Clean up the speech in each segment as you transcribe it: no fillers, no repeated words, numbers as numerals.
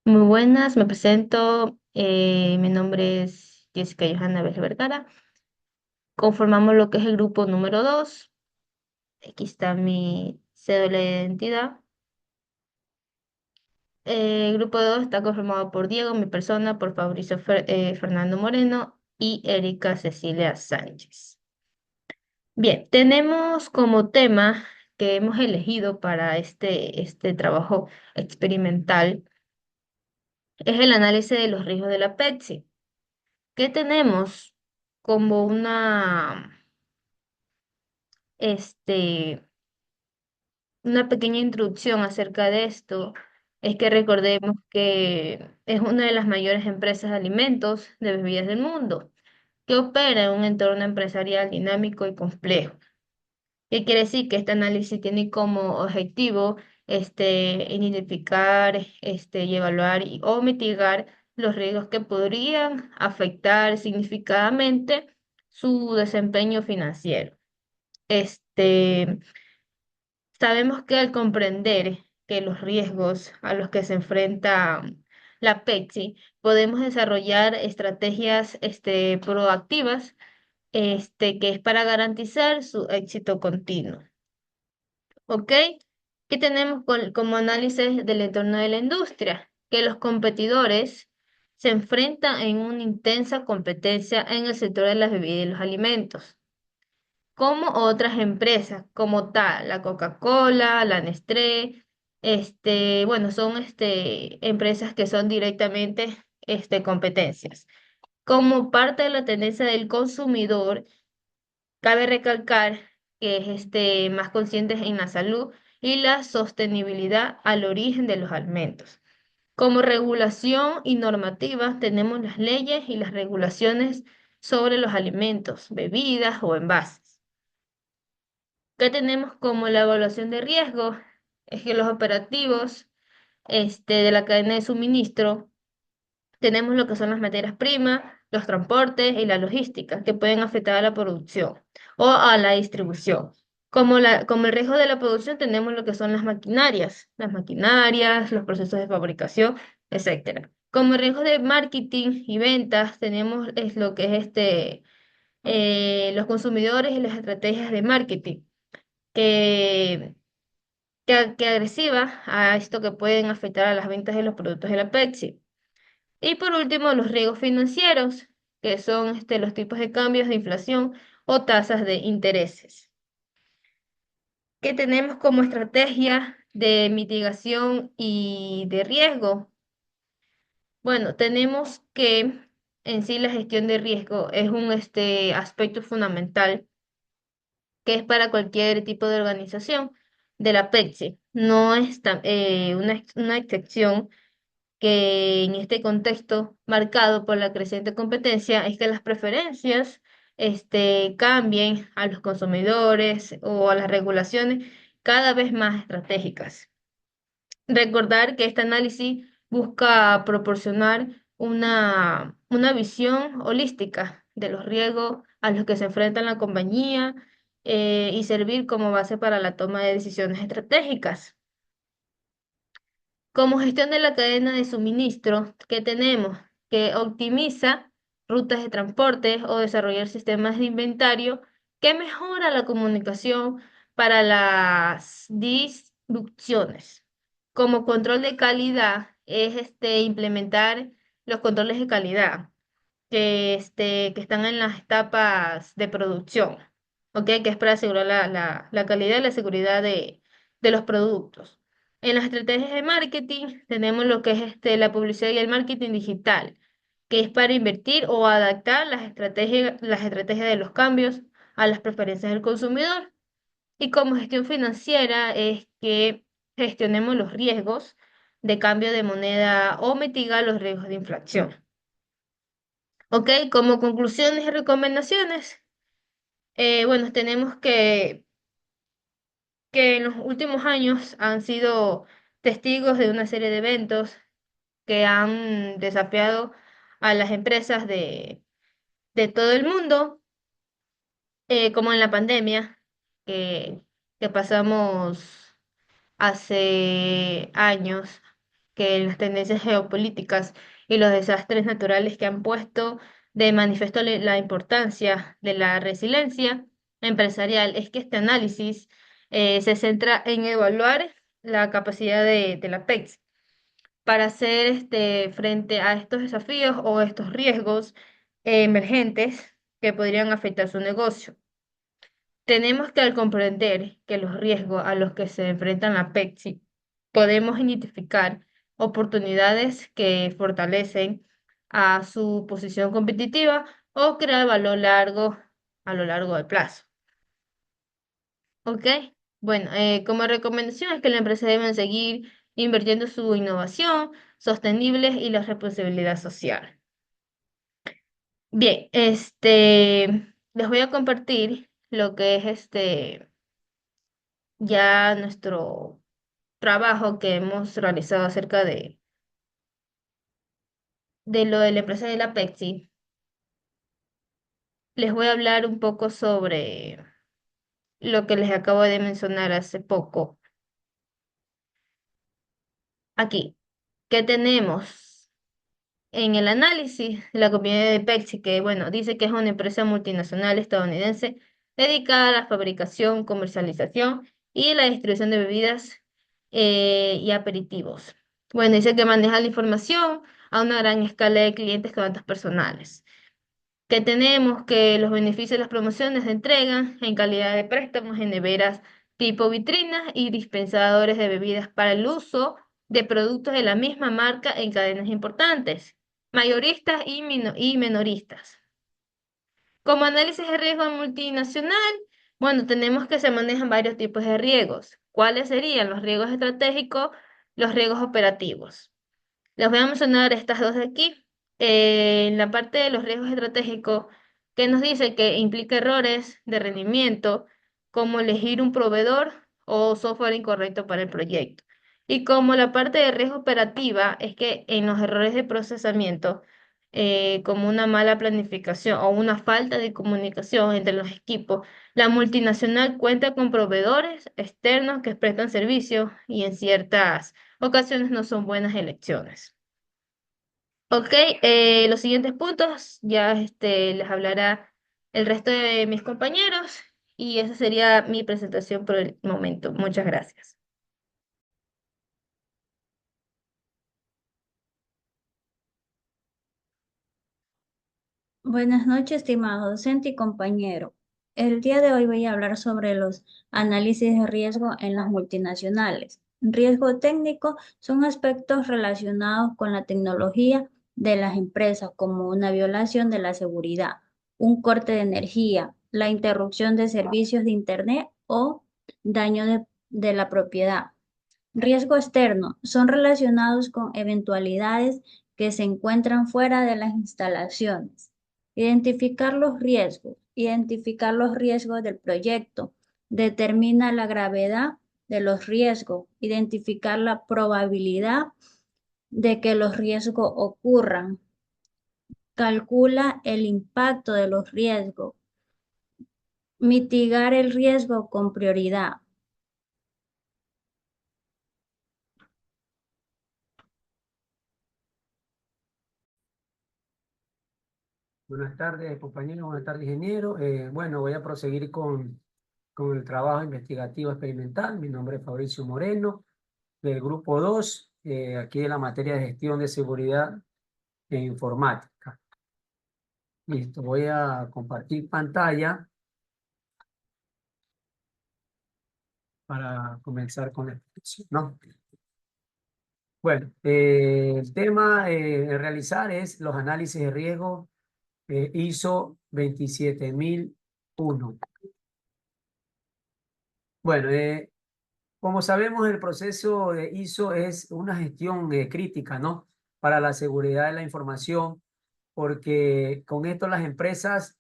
Muy buenas, me presento. Mi nombre es Jessica Johanna Vélez Vergara. Conformamos lo que es el grupo número 2. Aquí está mi cédula de identidad. El grupo 2 está conformado por Diego, mi persona, por Fabricio Fernando Moreno y Erika Cecilia Sánchez. Bien, tenemos como tema que hemos elegido para este trabajo experimental es el análisis de los riesgos de la Pepsi. ¿Qué tenemos como este, una pequeña introducción acerca de esto? Es que recordemos que es una de las mayores empresas de alimentos de bebidas del mundo, que opera en un entorno empresarial dinámico y complejo. ¿Qué quiere decir? Que este análisis tiene como objetivo identificar y evaluar o mitigar los riesgos que podrían afectar significativamente su desempeño financiero. Este, Sabemos que al comprender que los riesgos a los que se enfrenta la Pepsi, podemos desarrollar estrategias proactivas que es para garantizar su éxito continuo. ¿Ok? ¿Qué tenemos como análisis del entorno de la industria? Que los competidores se enfrentan en una intensa competencia en el sector de las bebidas y los alimentos, como otras empresas, como tal, la Coca-Cola, la Nestlé, bueno, son empresas que son directamente competencias. Como parte de la tendencia del consumidor, cabe recalcar que es más conscientes en la salud y la sostenibilidad al origen de los alimentos. Como regulación y normativa tenemos las leyes y las regulaciones sobre los alimentos, bebidas o envases. ¿Qué tenemos como la evaluación de riesgo? Es que los operativos de la cadena de suministro tenemos lo que son las materias primas, los transportes y la logística que pueden afectar a la producción o a la distribución. Como el riesgo de la producción tenemos lo que son las maquinarias, los procesos de fabricación, etcétera. Como el riesgo de marketing y ventas tenemos es lo que es los consumidores y las estrategias de marketing que, que agresiva a esto que pueden afectar a las ventas de los productos de la Pepsi. Y por último, los riesgos financieros, que son los tipos de cambios de inflación o tasas de intereses. ¿Qué tenemos como estrategia de mitigación y de riesgo? Bueno, tenemos que en sí la gestión de riesgo es un aspecto fundamental que es para cualquier tipo de organización de la Pepsi. No es una excepción que en este contexto marcado por la creciente competencia es que las preferencias cambien a los consumidores o a las regulaciones cada vez más estratégicas. Recordar que este análisis busca proporcionar una visión holística de los riesgos a los que se enfrenta la compañía y servir como base para la toma de decisiones estratégicas. Como gestión de la cadena de suministro que tenemos, que optimiza rutas de transporte o desarrollar sistemas de inventario que mejora la comunicación para las distribuciones. Como control de calidad es implementar los controles de calidad que están en las etapas de producción, ¿ok? Que es para asegurar la calidad y la seguridad de los productos. En las estrategias de marketing tenemos lo que es la publicidad y el marketing digital, que es para invertir o adaptar las estrategias de los cambios a las preferencias del consumidor. Y como gestión financiera es que gestionemos los riesgos de cambio de moneda o mitigar los riesgos de inflación. Ok, como conclusiones y recomendaciones, bueno, tenemos que en los últimos años han sido testigos de una serie de eventos que han desafiado a las empresas de todo el mundo, como en la pandemia que, que pasamos hace años, que las tendencias geopolíticas y los desastres naturales que han puesto de manifiesto la importancia de la resiliencia empresarial es que este análisis se centra en evaluar la capacidad de la PEX para hacer frente a estos desafíos o estos riesgos emergentes que podrían afectar su negocio. Tenemos que al comprender que los riesgos a los que se enfrentan la Pepsi, podemos identificar oportunidades que fortalecen a su posición competitiva o crear valor a lo largo del plazo. ¿Ok? Bueno, como recomendación es que la empresa debe seguir invirtiendo su innovación sostenible y la responsabilidad social. Bien, les voy a compartir lo que es ya nuestro trabajo que hemos realizado acerca de lo de la empresa de la Pepsi. Les voy a hablar un poco sobre lo que les acabo de mencionar hace poco. Aquí, ¿qué tenemos? En el análisis, la compañía de Pepsi, que bueno, dice que es una empresa multinacional estadounidense dedicada a la fabricación, comercialización y la distribución de bebidas y aperitivos. Bueno, dice que maneja la información a una gran escala de clientes con datos personales. Que tenemos que los beneficios de las promociones se entregan en calidad de préstamos en neveras tipo vitrinas y dispensadores de bebidas para el uso de productos de la misma marca en cadenas importantes, mayoristas y menoristas. Como análisis de riesgo multinacional, bueno, tenemos que se manejan varios tipos de riesgos. ¿Cuáles serían los riesgos estratégicos, los riesgos operativos? Les voy a mencionar estas dos de aquí. En la parte de los riesgos estratégicos, que nos dice que implica errores de rendimiento, como elegir un proveedor o software incorrecto para el proyecto. Y como la parte de riesgo operativa es que en los errores de procesamiento, como una mala planificación o una falta de comunicación entre los equipos, la multinacional cuenta con proveedores externos que prestan servicios y en ciertas ocasiones no son buenas elecciones. Ok, los siguientes puntos ya les hablará el resto de mis compañeros y esa sería mi presentación por el momento. Muchas gracias. Buenas noches, estimado docente y compañero. El día de hoy voy a hablar sobre los análisis de riesgo en las multinacionales. Riesgo técnico son aspectos relacionados con la tecnología de las empresas, como una violación de la seguridad, un corte de energía, la interrupción de servicios de Internet o daño de la propiedad. Riesgo externo son relacionados con eventualidades que se encuentran fuera de las instalaciones. Identificar los riesgos del proyecto, determina la gravedad de los riesgos, identificar la probabilidad de que los riesgos ocurran, calcula el impacto de los riesgos, mitigar el riesgo con prioridad. Buenas tardes, compañeros. Buenas tardes, ingeniero. Bueno, voy a proseguir con el trabajo investigativo experimental. Mi nombre es Fabricio Moreno, del grupo 2, aquí de la materia de gestión de seguridad e informática. Listo, voy a compartir pantalla para comenzar con la explicación, ¿no? Bueno, el tema a realizar es los análisis de riesgo ISO 27001. Bueno, como sabemos, el proceso de ISO es una gestión crítica, ¿no? Para la seguridad de la información, porque con esto las empresas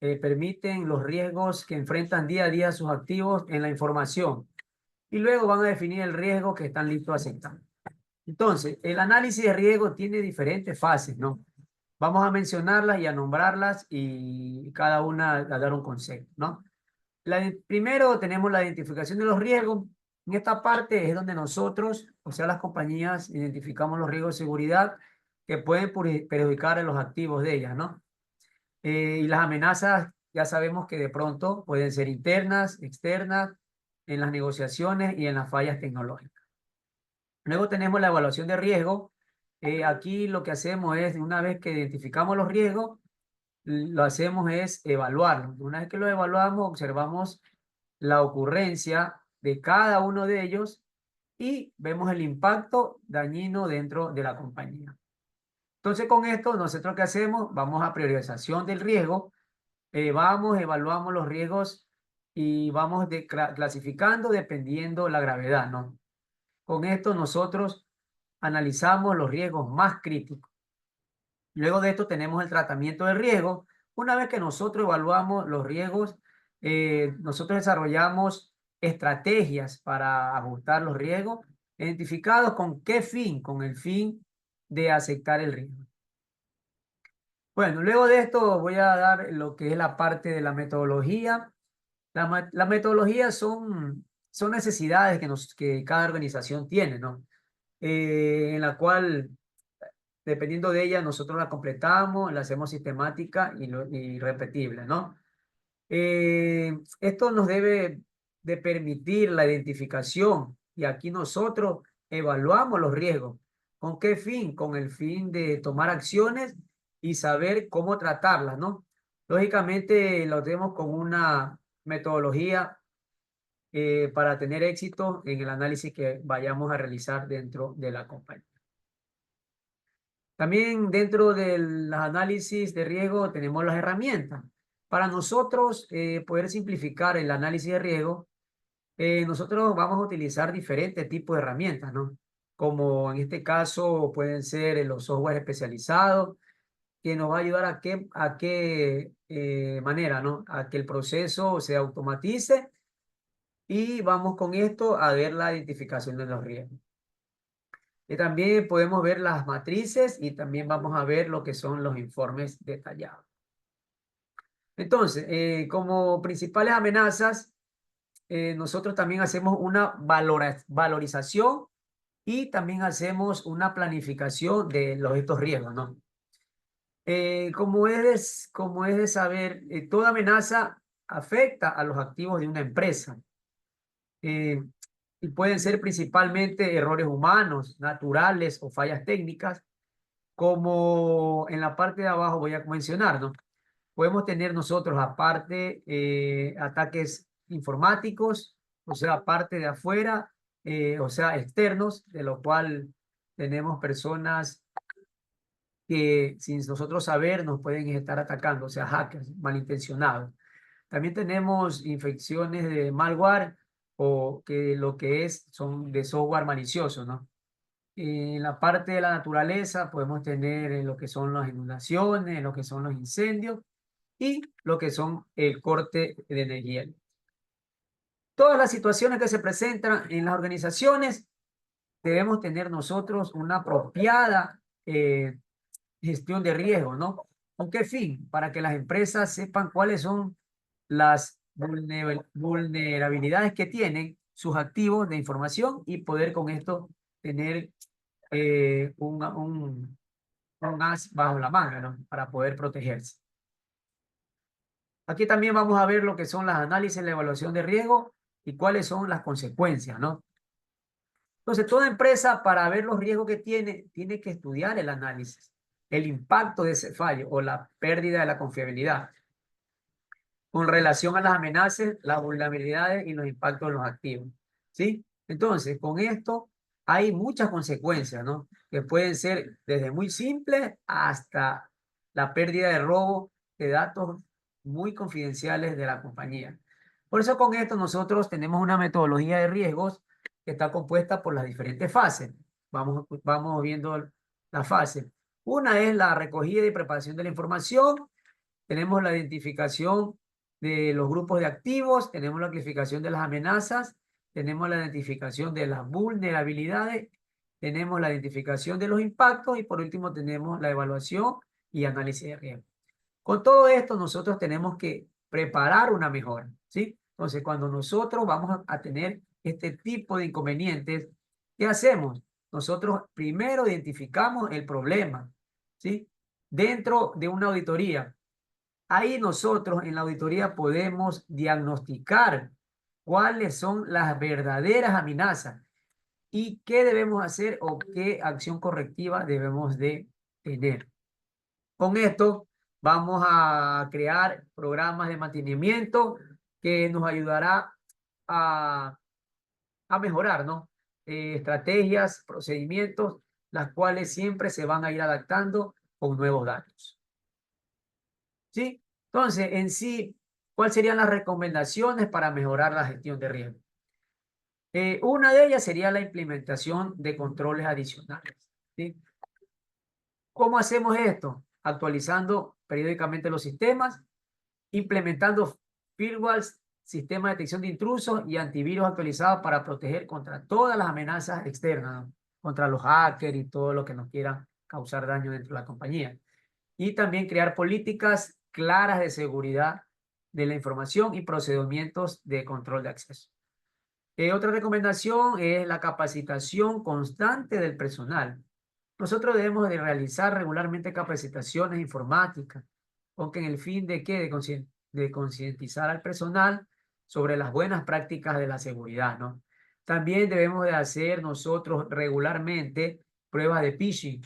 permiten los riesgos que enfrentan día a día sus activos en la información y luego van a definir el riesgo que están listos a aceptar. Entonces, el análisis de riesgo tiene diferentes fases, ¿no? Vamos a mencionarlas y a nombrarlas y cada una a dar un concepto, ¿no? Primero tenemos la identificación de los riesgos. En esta parte es donde nosotros, o sea, las compañías, identificamos los riesgos de seguridad que pueden perjudicar a los activos de ellas, ¿no? Y las amenazas, ya sabemos que de pronto pueden ser internas, externas, en las negociaciones y en las fallas tecnológicas. Luego tenemos la evaluación de riesgo. Aquí lo que hacemos es, una vez que identificamos los riesgos, lo hacemos es evaluarlos. Una vez que lo evaluamos, observamos la ocurrencia de cada uno de ellos y vemos el impacto dañino dentro de la compañía. Entonces, con esto, nosotros ¿qué hacemos? Vamos a priorización del riesgo, evaluamos los riesgos y vamos clasificando dependiendo la gravedad, ¿no? Con esto nosotros analizamos los riesgos más críticos. Luego de esto tenemos el tratamiento del riesgo. Una vez que nosotros evaluamos los riesgos, nosotros desarrollamos estrategias para ajustar los riesgos, identificados con qué fin, con el fin de aceptar el riesgo. Bueno, luego de esto voy a dar lo que es la parte de la metodología. Las metodologías son necesidades que cada organización tiene, ¿no? En la cual, dependiendo de ella, nosotros la completamos, la hacemos sistemática y repetible, ¿no? Esto nos debe de permitir la identificación y aquí nosotros evaluamos los riesgos. ¿Con qué fin? Con el fin de tomar acciones y saber cómo tratarlas, ¿no? Lógicamente lo tenemos con una metodología para tener éxito en el análisis que vayamos a realizar dentro de la compañía. También dentro del análisis de riesgo tenemos las herramientas. Para nosotros poder simplificar el análisis de riesgo, nosotros vamos a utilizar diferentes tipos de herramientas, ¿no? Como en este caso pueden ser los software especializados, que nos va a ayudar a qué manera, ¿no? A que el proceso se automatice y vamos con esto a ver la identificación de los riesgos. Y también podemos ver las matrices y también vamos a ver lo que son los informes detallados. Entonces, como principales amenazas, nosotros también hacemos una valorización y también hacemos una planificación de estos riesgos, ¿no? Como es de saber, toda amenaza afecta a los activos de una empresa. Y pueden ser principalmente errores humanos, naturales o fallas técnicas, como en la parte de abajo voy a mencionar, ¿no? Podemos tener nosotros aparte ataques informáticos, o sea, aparte de afuera, o sea, externos, de lo cual tenemos personas que sin nosotros saber nos pueden estar atacando, o sea, hackers malintencionados. También tenemos infecciones de malware o que lo que son de software malicioso, ¿no? En la parte de la naturaleza podemos tener lo que son las inundaciones, lo que son los incendios y lo que son el corte de energía. Todas las situaciones que se presentan en las organizaciones debemos tener nosotros una apropiada gestión de riesgo, ¿no? ¿Con qué fin? Para que las empresas sepan cuáles son las vulnerabilidades que tienen sus activos de información y poder con esto tener un as bajo la manga, ¿no? Para poder protegerse. Aquí también vamos a ver lo que son las análisis, la evaluación de riesgo y cuáles son las consecuencias, ¿no? Entonces, toda empresa para ver los riesgos que tiene que estudiar el análisis, el impacto de ese fallo o la pérdida de la confiabilidad con relación a las amenazas, las vulnerabilidades y los impactos de los activos, ¿sí? Entonces, con esto hay muchas consecuencias, ¿no? Que pueden ser desde muy simples hasta la pérdida de robo de datos muy confidenciales de la compañía. Por eso con esto nosotros tenemos una metodología de riesgos que está compuesta por las diferentes fases. Vamos viendo las fases. Una es la recogida y preparación de la información. Tenemos la identificación de los grupos de activos, tenemos la clasificación de las amenazas, tenemos la identificación de las vulnerabilidades, tenemos la identificación de los impactos y por último tenemos la evaluación y análisis de riesgo. Con todo esto nosotros tenemos que preparar una mejora, ¿sí? Entonces, cuando nosotros vamos a tener este tipo de inconvenientes, ¿qué hacemos? Nosotros primero identificamos el problema, ¿sí? Dentro de una auditoría. Ahí nosotros en la auditoría podemos diagnosticar cuáles son las verdaderas amenazas y qué debemos hacer o qué acción correctiva debemos de tener. Con esto vamos a crear programas de mantenimiento que nos ayudará a, a mejorar, ¿no? Estrategias, procedimientos, las cuales siempre se van a ir adaptando con nuevos datos. ¿Sí? Entonces, en sí, ¿cuáles serían las recomendaciones para mejorar la gestión de riesgo? Una de ellas sería la implementación de controles adicionales. ¿Sí? ¿Cómo hacemos esto? Actualizando periódicamente los sistemas, implementando firewalls, sistemas de detección de intrusos y antivirus actualizados para proteger contra todas las amenazas externas, ¿no? Contra los hackers y todo lo que nos quiera causar daño dentro de la compañía. Y también crear políticas claras de seguridad de la información y procedimientos de control de acceso. Otra recomendación es la capacitación constante del personal. Nosotros debemos de realizar regularmente capacitaciones informáticas, con el fin de qué, de concientizar al personal sobre las buenas prácticas de la seguridad, ¿no? También debemos de hacer nosotros regularmente pruebas de phishing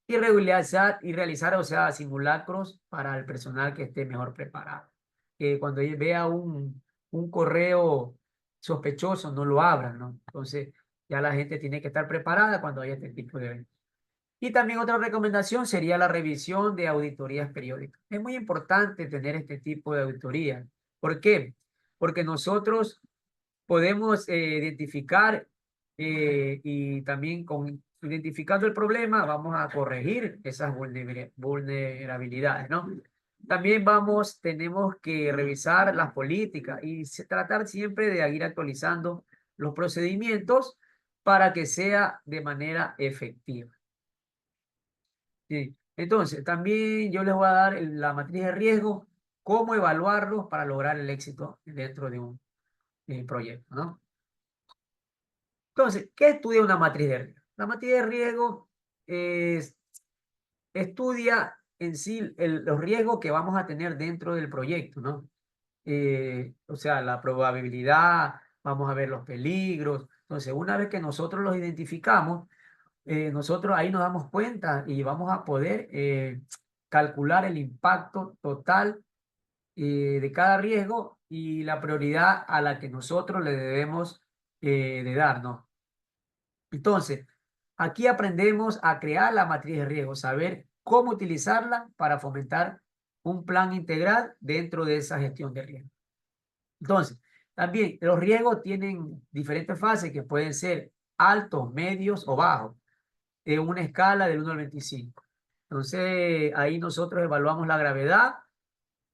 y realizar, o sea, simulacros para el personal que esté mejor preparado. Que cuando vea un correo sospechoso, no lo abran, ¿no? Entonces, ya la gente tiene que estar preparada cuando haya este tipo de eventos. Y también otra recomendación sería la revisión de auditorías periódicas. Es muy importante tener este tipo de auditoría. ¿Por qué? Porque nosotros podemos identificar y también con identificando el problema vamos a corregir esas vulnerabilidades, ¿no? También tenemos que revisar las políticas y tratar siempre de ir actualizando los procedimientos para que sea de manera efectiva. Sí. Entonces, también yo les voy a dar la matriz de riesgo, cómo evaluarlos para lograr el éxito dentro de un proyecto, ¿no? Entonces, ¿qué estudia una matriz de riesgo? La matriz de riesgo estudia en sí los riesgos que vamos a tener dentro del proyecto, ¿no? O sea, la probabilidad, vamos a ver los peligros. Entonces, una vez que nosotros los identificamos, nosotros ahí nos damos cuenta y vamos a poder calcular el impacto total de cada riesgo y la prioridad a la que nosotros le debemos de dar, ¿no? Entonces, aquí aprendemos a crear la matriz de riesgo, saber cómo utilizarla para fomentar un plan integral dentro de esa gestión de riesgo. Entonces, también los riesgos tienen diferentes fases que pueden ser altos, medios o bajos, en una escala del 1 al 25. Entonces, ahí nosotros evaluamos la gravedad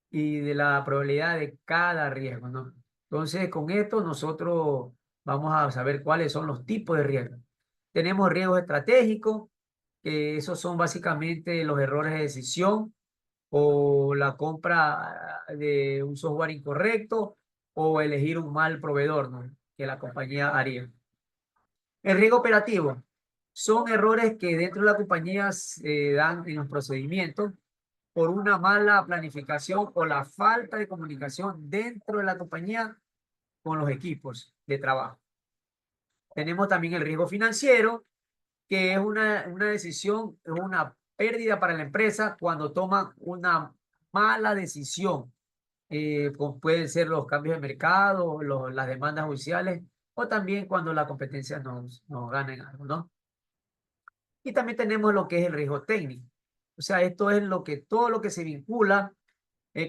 y de la probabilidad de cada riesgo, ¿no? Entonces, con esto nosotros vamos a saber cuáles son los tipos de riesgos. Tenemos riesgos estratégicos, que esos son básicamente los errores de decisión o la compra de un software incorrecto o elegir un mal proveedor, ¿no? Que la compañía haría. El riesgo operativo son errores que dentro de la compañía se dan en los procedimientos por una mala planificación o la falta de comunicación dentro de la compañía con los equipos de trabajo. Tenemos también el riesgo financiero, que es una decisión, es una pérdida para la empresa cuando toman una mala decisión. Pueden ser los cambios de mercado, las demandas judiciales o también cuando la competencia nos gana en algo, ¿no? Y también tenemos lo que es el riesgo técnico. O sea, esto es todo lo que se vincula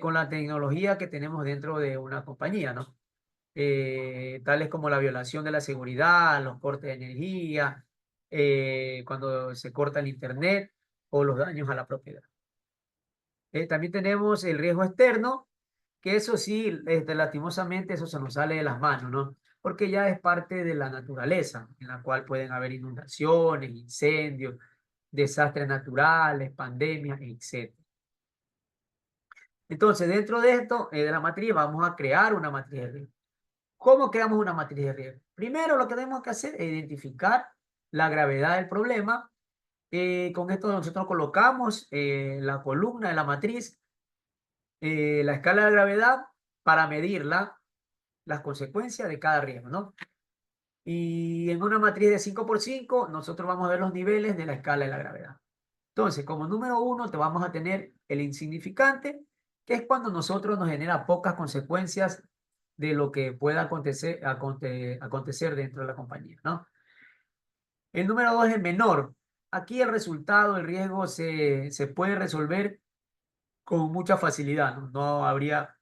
con la tecnología que tenemos dentro de una compañía, ¿no? Tales como la violación de la seguridad, los cortes de energía, cuando se corta el internet o los daños a la propiedad. También tenemos el riesgo externo, que eso sí, lastimosamente, eso se nos sale de las manos, ¿no? Porque ya es parte de la naturaleza, en la cual pueden haber inundaciones, incendios, desastres naturales, pandemias, etc. Entonces, dentro de esto, de la matriz, vamos a crear una matriz de riesgo. ¿Cómo creamos una matriz de riesgo? Primero lo que tenemos que hacer es identificar la gravedad del problema. Con esto nosotros colocamos la columna de la matriz, la escala de gravedad para medirla, las consecuencias de cada riesgo, ¿no? Y en una matriz de 5 por 5 nosotros vamos a ver los niveles de la escala de la gravedad. Entonces, como número 1, te vamos a tener el insignificante, que es cuando nosotros nos genera pocas consecuencias de lo que pueda acontecer dentro de la compañía, ¿no? El número 2 es menor. Aquí el resultado, el riesgo se puede resolver con mucha facilidad, ¿no? No habría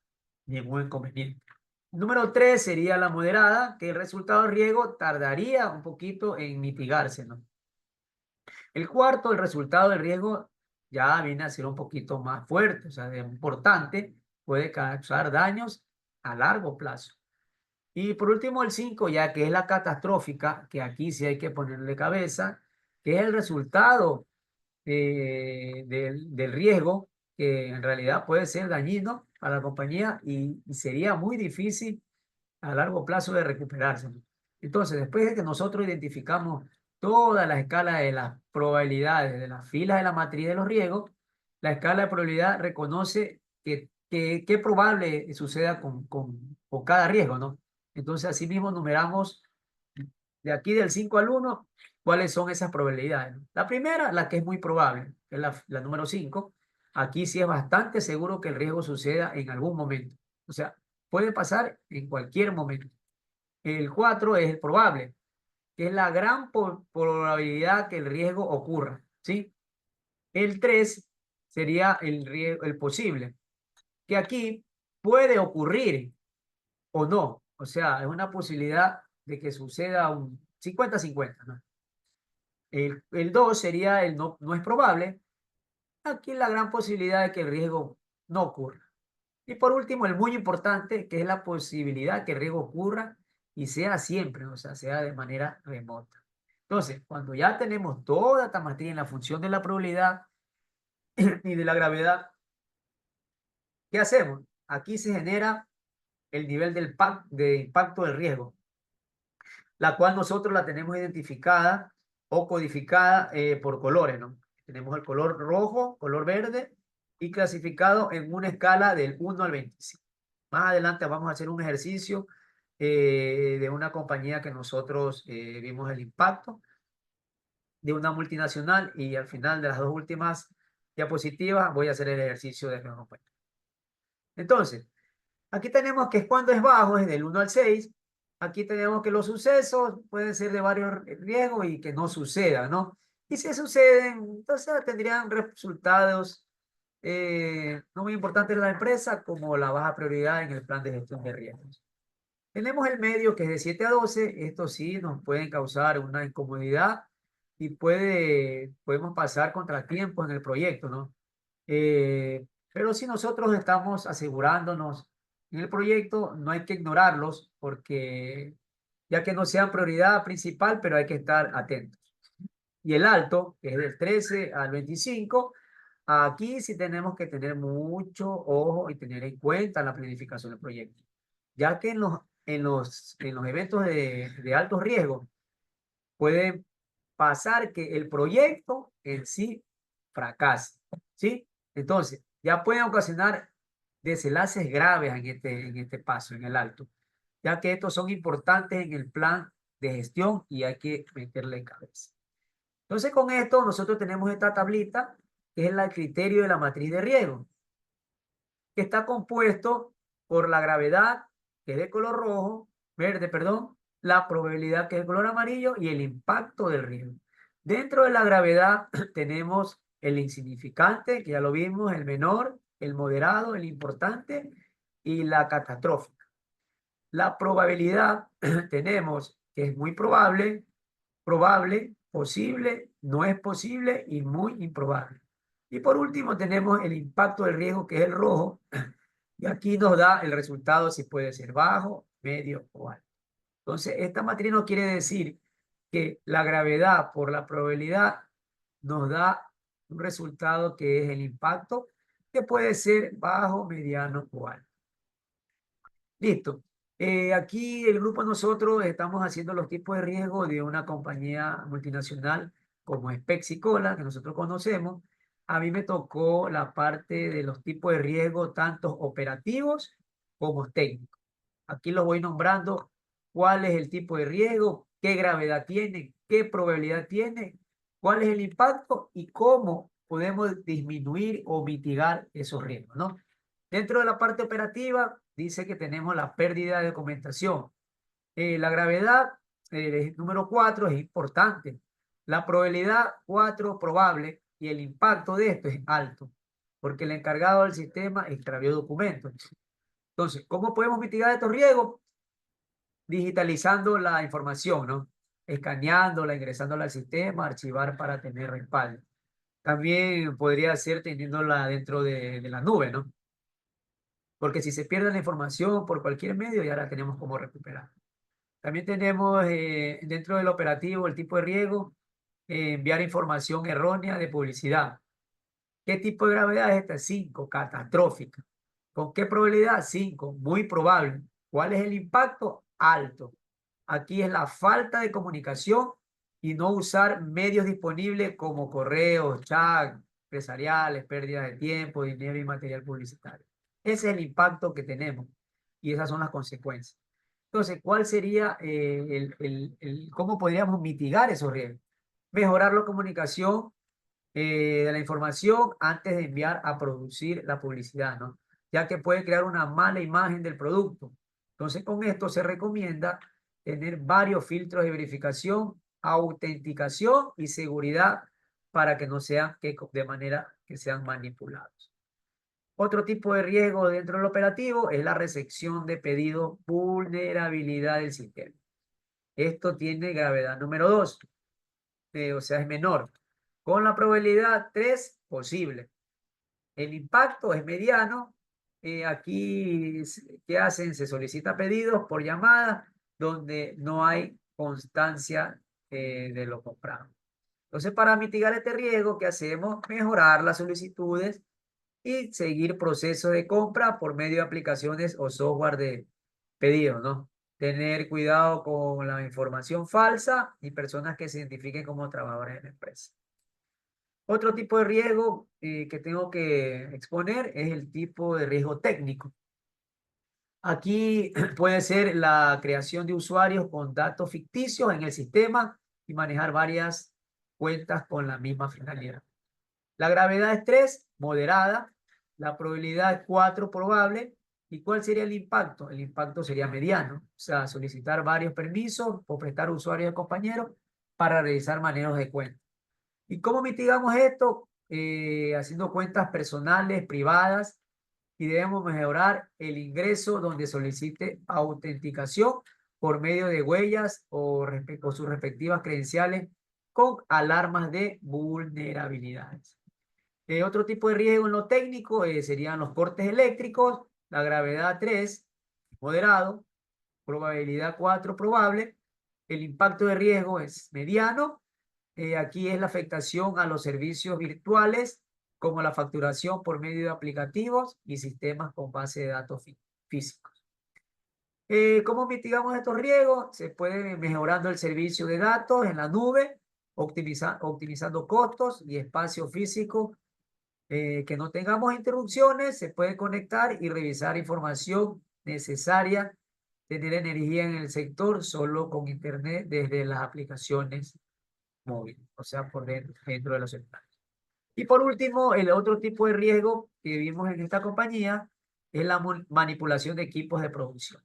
ningún inconveniente. Número 3 sería la moderada, que el resultado del riesgo tardaría un poquito en mitigarse, ¿no? El cuarto, el resultado del riesgo ya viene a ser un poquito más fuerte, o sea, es importante, puede causar daños a largo plazo. Y por último, el 5, ya que es la catastrófica, que aquí sí hay que ponerle cabeza, que es el resultado del riesgo, que en realidad puede ser dañino a la compañía y sería muy difícil a largo plazo de recuperarse, ¿no? Entonces, después de que nosotros identificamos toda la escala de las probabilidades de las filas de la matriz de los riesgos, la escala de probabilidad reconoce que es probable suceda con cada riesgo, ¿no? Entonces, asimismo, numeramos de aquí del 5 al 1 cuáles son esas probabilidades, ¿no? La primera, la que es muy probable, que es la número 5. Aquí sí es bastante seguro que el riesgo suceda en algún momento. O sea, puede pasar en cualquier momento. El 4 es el probable, que es la gran probabilidad que el riesgo ocurra, ¿sí? El 3 sería el posible, que aquí puede ocurrir o no. O sea, es una posibilidad de que suceda un 50-50, ¿no? El 2 sería el no es probable. Aquí la gran posibilidad de que el riesgo no ocurra. Y por último, el muy importante, que es la posibilidad que el riesgo ocurra y sea siempre, o sea, sea de manera remota. Entonces, cuando ya tenemos toda esta matriz en la función de la probabilidad y de la gravedad, ¿qué hacemos? Aquí se genera el nivel de impacto del riesgo, la cual nosotros la tenemos identificada o codificada por colores, ¿no? Tenemos el color rojo, color verde y clasificado en una escala del 1 al 25. Más adelante vamos a hacer un ejercicio de una compañía que nosotros vimos el impacto de una multinacional y al final de las dos últimas diapositivas voy a hacer el ejercicio de la compañía. Entonces, aquí tenemos que cuando es bajo es del 1 al 6. Aquí tenemos que los sucesos pueden ser de varios riesgos y que no suceda, ¿no? Y si suceden, entonces tendrían resultados no muy importantes en la empresa como la baja prioridad en el plan de gestión de riesgos. Tenemos el medio que es de 7 a 12. Esto sí nos pueden causar una incomodidad y podemos pasar contratiempos en el proyecto, ¿no? Pero si nosotros estamos asegurándonos en el proyecto, no hay que ignorarlos porque ya que no sean prioridad principal, pero hay que estar atentos. Y el alto, que es del 13 al 25, aquí sí tenemos que tener mucho ojo y tener en cuenta la planificación del proyecto, ya que en los eventos de alto riesgo puede pasar que el proyecto en sí fracase, ¿sí? Entonces, ya pueden ocasionar desenlaces graves en este paso, en el alto, ya que estos son importantes en el plan de gestión y hay que meterle en cabeza. Entonces, con esto nosotros tenemos esta tablita, que es el criterio de la matriz de riesgo, que está compuesto por la gravedad, que es de color rojo, verde, perdón, la probabilidad, que es de color amarillo, y el impacto del riesgo. Dentro de la gravedad tenemos el insignificante, que ya lo vimos, el menor, el moderado, el importante y la catastrófica. La probabilidad tenemos que es muy probable, probable, posible, no es posible y muy improbable. Y por último tenemos el impacto del riesgo, que es el rojo, y aquí nos da el resultado si puede ser bajo, medio o alto. Entonces, esta matriz no quiere decir que la gravedad por la probabilidad nos da un resultado que es el impacto, que puede ser bajo, mediano o alto. Listo. Aquí el grupo nosotros estamos haciendo los tipos de riesgo de una compañía multinacional como es Pepsi-Cola, que nosotros conocemos. A mí me tocó la parte de los tipos de riesgo, tanto operativos como técnicos. Aquí los voy nombrando cuál es el tipo de riesgo, qué gravedad tiene, qué probabilidad tiene, cuál es el impacto y cómo podemos disminuir o mitigar esos riesgos, ¿no? Dentro de la parte operativa, dice que tenemos la pérdida de documentación. La gravedad, número 4, es importante. La probabilidad 4 probable y el impacto de esto es alto, porque el encargado del sistema extravió documentos. Entonces, ¿cómo podemos mitigar estos riesgos? Digitalizando la información, ¿no? Escaneándola, ingresándola al sistema, archivar para tener respaldo. También podría ser teniéndola dentro de la nube, ¿no? Porque si se pierde la información por cualquier medio, ya la tenemos como recuperar. También tenemos dentro del operativo el tipo de riesgo, enviar información errónea de publicidad. ¿Qué tipo de gravedad es esta? 5, catastrófica. ¿Con qué probabilidad? 5, muy probable. ¿Cuál es el impacto? Alto. Aquí es la falta de comunicación y no usar medios disponibles como correos, chat, empresariales, pérdidas de tiempo, dinero y material publicitario. Ese es el impacto que tenemos y esas son las consecuencias. Entonces, ¿cuál sería cómo podríamos mitigar esos riesgos? Mejorar la comunicación de la información antes de enviar a producir la publicidad, ¿no? Ya que puede crear una mala imagen del producto. Entonces, con esto se recomienda tener varios filtros de verificación, autenticación y seguridad para que no sean de manera que sean manipulados. Otro tipo de riesgo dentro del operativo es la recepción de pedidos, vulnerabilidad del sistema. Esto tiene gravedad número 2, o sea, es menor. Con la probabilidad 3, posible. El impacto es mediano. Aquí, ¿qué hacen? Se solicita pedidos por llamada donde no hay constancia de lo comprado. Entonces, para mitigar este riesgo, ¿qué hacemos? Mejorar las solicitudes y seguir procesos de compra por medio de aplicaciones o software de pedido, ¿no? Tener cuidado con la información falsa y personas que se identifiquen como trabajadores de la empresa. Otro tipo de riesgo que tengo que exponer es el tipo de riesgo técnico. Aquí puede ser la creación de usuarios con datos ficticios en el sistema y manejar varias cuentas con la misma finalidad. La gravedad es 3, moderada. La probabilidad es 4, probable. ¿Y cuál sería el impacto? El impacto sería mediano. O sea, solicitar varios permisos o prestar usuarios de compañeros para realizar manejos de cuenta. ¿Y cómo mitigamos esto? Haciendo cuentas personales, privadas, y debemos mejorar el ingreso donde solicite autenticación por medio de huellas o sus respectivas credenciales con alarmas de vulnerabilidades. Otro tipo de riesgo en lo técnico serían los cortes eléctricos, la gravedad 3, moderado, probabilidad 4, probable, el impacto de riesgo es mediano. Aquí es la afectación a los servicios virtuales, como la facturación por medio de aplicativos y sistemas con base de datos físicos. ¿Cómo mitigamos estos riesgos? Se puede mejorando el servicio de datos en la nube, optimizando costos y espacio físico, que no tengamos interrupciones, se puede conectar y revisar información necesaria, tener energía en el sector solo con internet desde las aplicaciones móvil, o sea, por dentro de los celulares. Y por último, el otro tipo de riesgo que vimos en esta compañía es la manipulación de equipos de producción.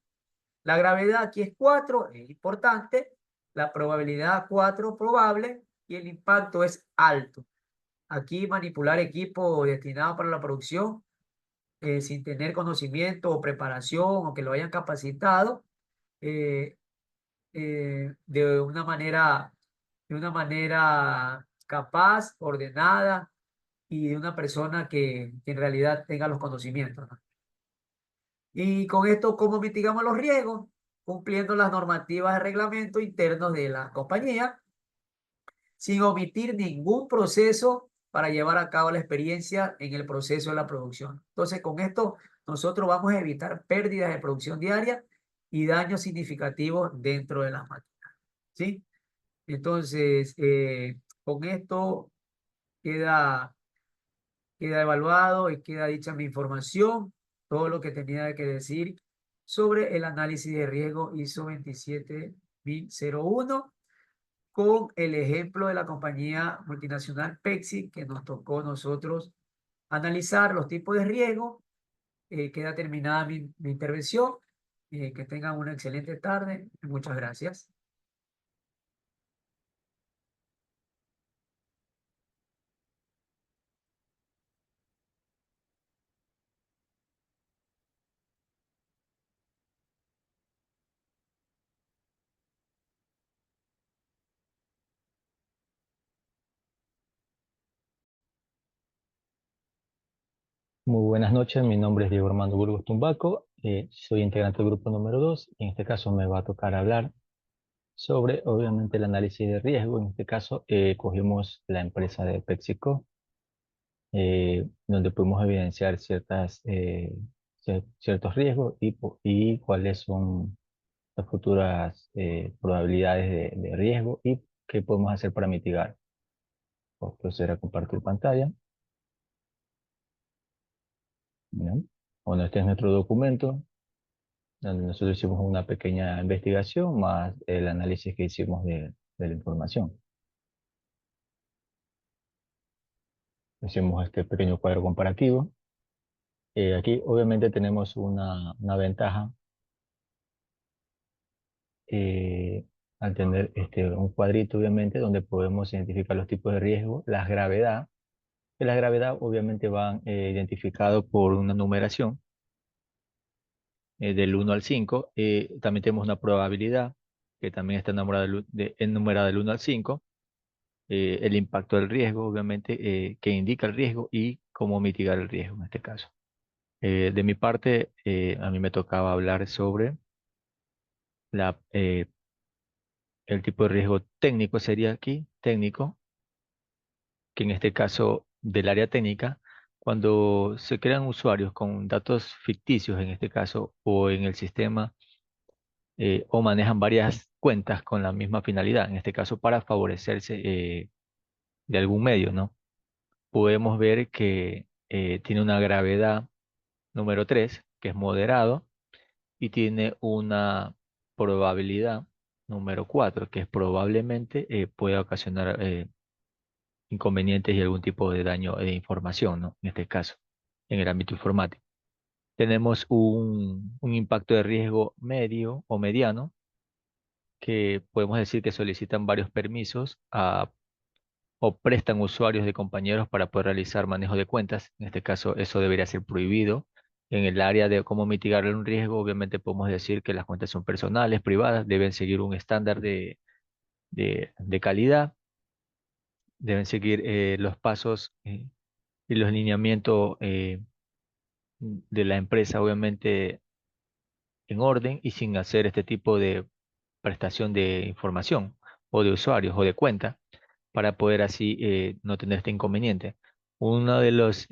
La gravedad aquí es 4, es importante, la probabilidad 4, probable, y el impacto es alto. Aquí manipular equipo destinado para la producción sin tener conocimiento o preparación o que lo hayan capacitado eh, de una manera capaz, ordenada y de una persona que en realidad tenga los conocimientos, ¿no? Y con esto, ¿cómo mitigamos los riesgos? Cumpliendo las normativas de reglamento internos de la compañía, sin omitir ningún proceso para llevar a cabo la experiencia en el proceso de la producción. Entonces, con esto, nosotros vamos a evitar pérdidas de producción diaria y daños significativos dentro de las máquinas. ¿Sí? Entonces, con esto queda, queda evaluado y queda dicha mi información, todo lo que tenía que decir sobre el análisis de riesgo ISO 27001 con el ejemplo de la compañía multinacional Pepsi que nos tocó nosotros analizar los tipos de riesgo. Queda terminada mi intervención. Que tengan una excelente tarde. Muchas gracias. Muy buenas noches, mi nombre es Diego Armando Burgos Tumbaco, soy integrante del grupo número 2 y en este caso me va a tocar hablar sobre, obviamente, el análisis de riesgo. En este caso, cogimos la empresa de PepsiCo, donde pudimos evidenciar ciertos riesgos y cuáles son las futuras probabilidades de riesgo y qué podemos hacer para mitigar. Voy a proceder a compartir pantalla. Bien. Bueno, este es nuestro documento, donde nosotros hicimos una pequeña investigación más el análisis que hicimos de la información. Hicimos este pequeño cuadro comparativo. Aquí obviamente tenemos una ventaja eh, al tener un cuadrito obviamente donde podemos identificar los tipos de riesgo, la gravedad, que la gravedad obviamente van identificados por una numeración del 1 al 5. También tenemos una probabilidad que también está enumerada del 1 al 5. El impacto del riesgo, obviamente, que indica el riesgo y cómo mitigar el riesgo en este caso. De mi parte, a mí me tocaba hablar sobre la, eh, el tipo de riesgo técnico, sería aquí, técnico, que en este caso del área técnica, cuando se crean usuarios con datos ficticios, en este caso, o en el sistema, o manejan varias cuentas con la misma finalidad, en este caso para favorecerse de algún medio, ¿no? Podemos ver que tiene una gravedad número 3 que es moderado, y tiene una probabilidad número 4 que es probablemente puede ocasionar inconvenientes y algún tipo de daño de información, ¿no? En este caso, en el ámbito informático. Tenemos un impacto de riesgo medio o mediano, que podemos decir que solicitan varios permisos o prestan usuarios de compañeros para poder realizar manejo de cuentas. En este caso, eso debería ser prohibido. En el área de cómo mitigar un riesgo, obviamente podemos decir que las cuentas son personales, privadas, deben seguir un estándar de calidad, deben seguir los pasos y los lineamientos de la empresa, obviamente en orden y sin hacer este tipo de prestación de información o de usuarios o de cuenta para poder así no tener este inconveniente. Uno de los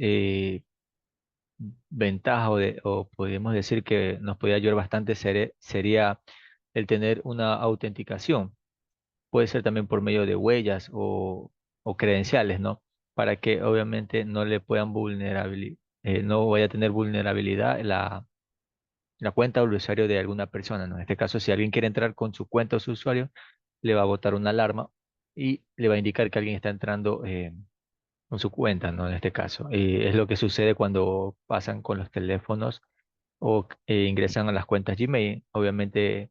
ventajas o podemos decir que nos podría ayudar bastante sería el tener una autenticación. Puede ser también por medio de huellas o credenciales, ¿no? Para que obviamente no le puedan no vaya a tener vulnerabilidad la cuenta o el usuario de alguna persona, ¿no? En este caso, si alguien quiere entrar con su cuenta o su usuario, le va a botar una alarma y le va a indicar que alguien está entrando con su cuenta, ¿no? En este caso. Es lo que sucede cuando pasan con los teléfonos o ingresan a las cuentas Gmail. Obviamente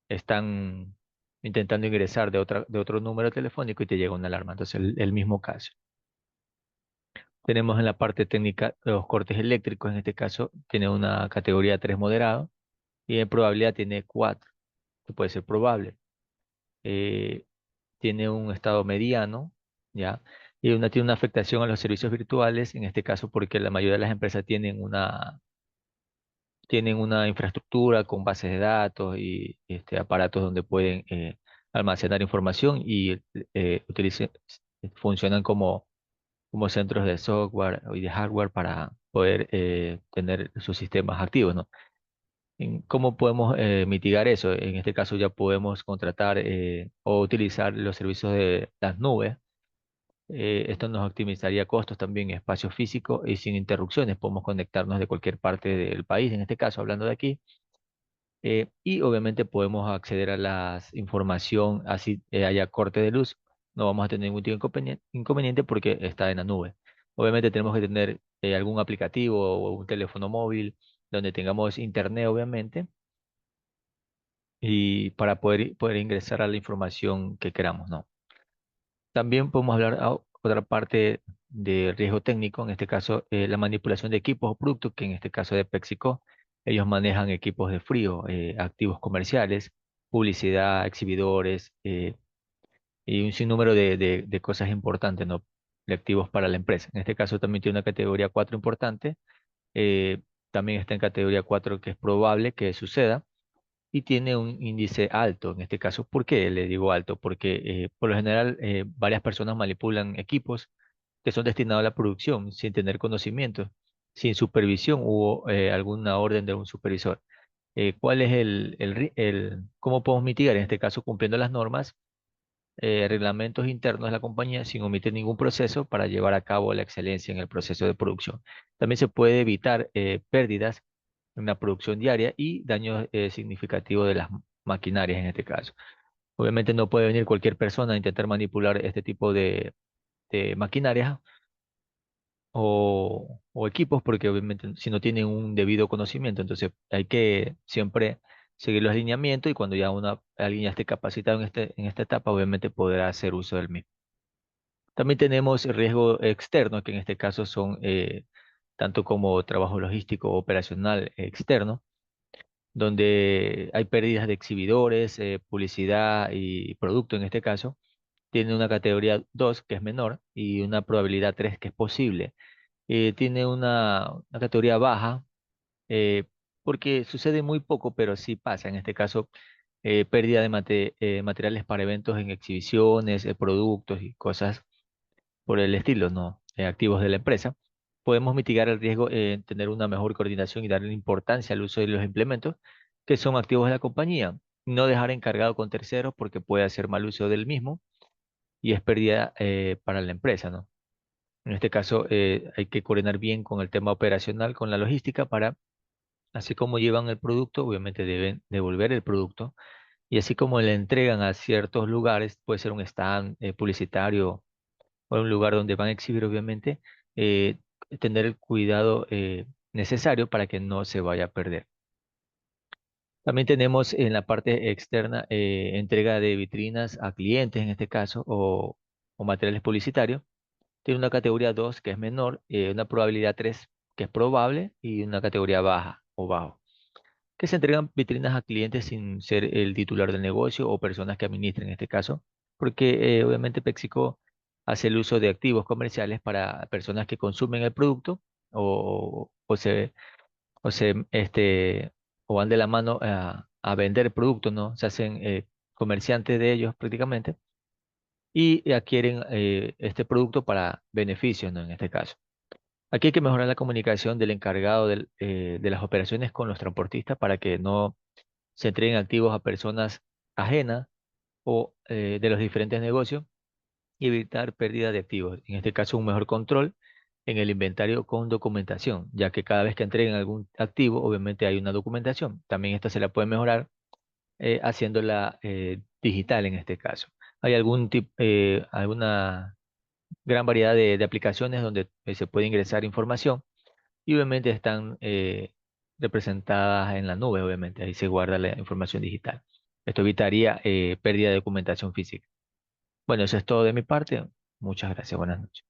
están intentando ingresar de otro número telefónico y te llega una alarma. Entonces, el mismo caso. Tenemos en la parte técnica los cortes eléctricos. En este caso, tiene una categoría 3 moderado y en probabilidad tiene 4, que puede ser probable. Eh, Tiene un estado mediano, ¿ya? Y tiene una afectación a los servicios virtuales, en este caso porque la mayoría de las empresas tienen una infraestructura con bases de datos y aparatos donde pueden almacenar información y funcionan como centros de software y de hardware para poder tener sus sistemas activos, ¿no? ¿Cómo podemos mitigar eso? En este caso ya podemos contratar o utilizar los servicios de las nubes. Esto nos optimizaría costos también, espacio físico y sin interrupciones. Podemos conectarnos de cualquier parte del país, en este caso hablando de aquí. Y obviamente podemos acceder a la información así haya corte de luz. No vamos a tener ningún tipo de inconveniente porque está en la nube. Obviamente tenemos que tener algún aplicativo o un teléfono móvil donde tengamos internet, obviamente, y para poder ingresar a la información que queramos, ¿no? También podemos hablar otra parte de riesgo técnico, en este caso la manipulación de equipos o productos, que en este caso de PepsiCo, ellos manejan equipos de frío, activos comerciales, publicidad, exhibidores y un sinnúmero de cosas importantes, ¿no? De activos para la empresa. En este caso también tiene una categoría 4 importante, eh, también está en categoría 4 que es probable que suceda y tiene un índice alto en este caso. ¿Por qué le digo alto? Porque por lo general varias personas manipulan equipos que son destinados a la producción sin tener conocimiento, sin supervisión o alguna orden de un supervisor. ¿Cuál es cómo podemos mitigar? En este caso, cumpliendo las normas, reglamentos internos de la compañía sin omitir ningún proceso para llevar a cabo la excelencia en el proceso de producción. También se puede evitar pérdidas en la producción diaria y daños significativos de las maquinarias en este caso. Obviamente no puede venir cualquier persona a intentar manipular este tipo de maquinarias o equipos porque obviamente si no tienen un debido conocimiento, entonces hay que siempre seguir los lineamientos y cuando ya alguien ya esté capacitado en esta etapa, obviamente podrá hacer uso del mismo. También tenemos el riesgo externo, que en este caso son tanto como trabajo logístico o operacional externo, donde hay pérdidas de exhibidores, publicidad y producto en este caso. Tiene una categoría 2 que es menor y una probabilidad 3 que es posible. Tiene una categoría baja eh, porque sucede muy poco, pero sí pasa. En este caso, pérdida de materiales para eventos en exhibiciones, productos y cosas por el estilo, ¿no? Activos de la empresa. Podemos mitigar el riesgo en tener una mejor coordinación y darle importancia al uso de los implementos que son activos de la compañía. No dejar encargado con terceros porque puede hacer mal uso del mismo y es pérdida para la empresa, ¿no? En este caso, hay que coordinar bien con el tema operacional, con la logística, para, así como llevan el producto, obviamente deben devolver el producto, y así como le entregan a ciertos lugares, puede ser un stand publicitario o un lugar donde van a exhibir, obviamente, eh, tener el cuidado necesario para que no se vaya a perder. También tenemos en la parte externa entrega de vitrinas a clientes, en este caso, o materiales publicitarios. Tiene una categoría 2 que es menor, una probabilidad 3 que es probable y una categoría baja o bajo, que se entregan vitrinas a clientes sin ser el titular del negocio o personas que administren en este caso, porque obviamente PepsiCo hace el uso de activos comerciales para personas que consumen el producto o se o van de la mano a vender el producto, ¿no? Se hacen comerciantes de ellos prácticamente y adquieren este producto para beneficios, ¿no? En este caso. Aquí hay que mejorar la comunicación del encargado de las operaciones con los transportistas para que no se entreguen activos a personas ajenas o de los diferentes negocios y evitar pérdida de activos. En este caso, un mejor control en el inventario con documentación, ya que cada vez que entreguen algún activo, obviamente hay una documentación. También esta se la puede mejorar haciéndola digital en este caso. Hay alguna gran variedad de aplicaciones donde se puede ingresar información y obviamente están representadas en la nube, obviamente, ahí se guarda la información digital. Esto evitaría pérdida de documentación física. Bueno, eso es todo de mi parte. Muchas gracias. Buenas noches.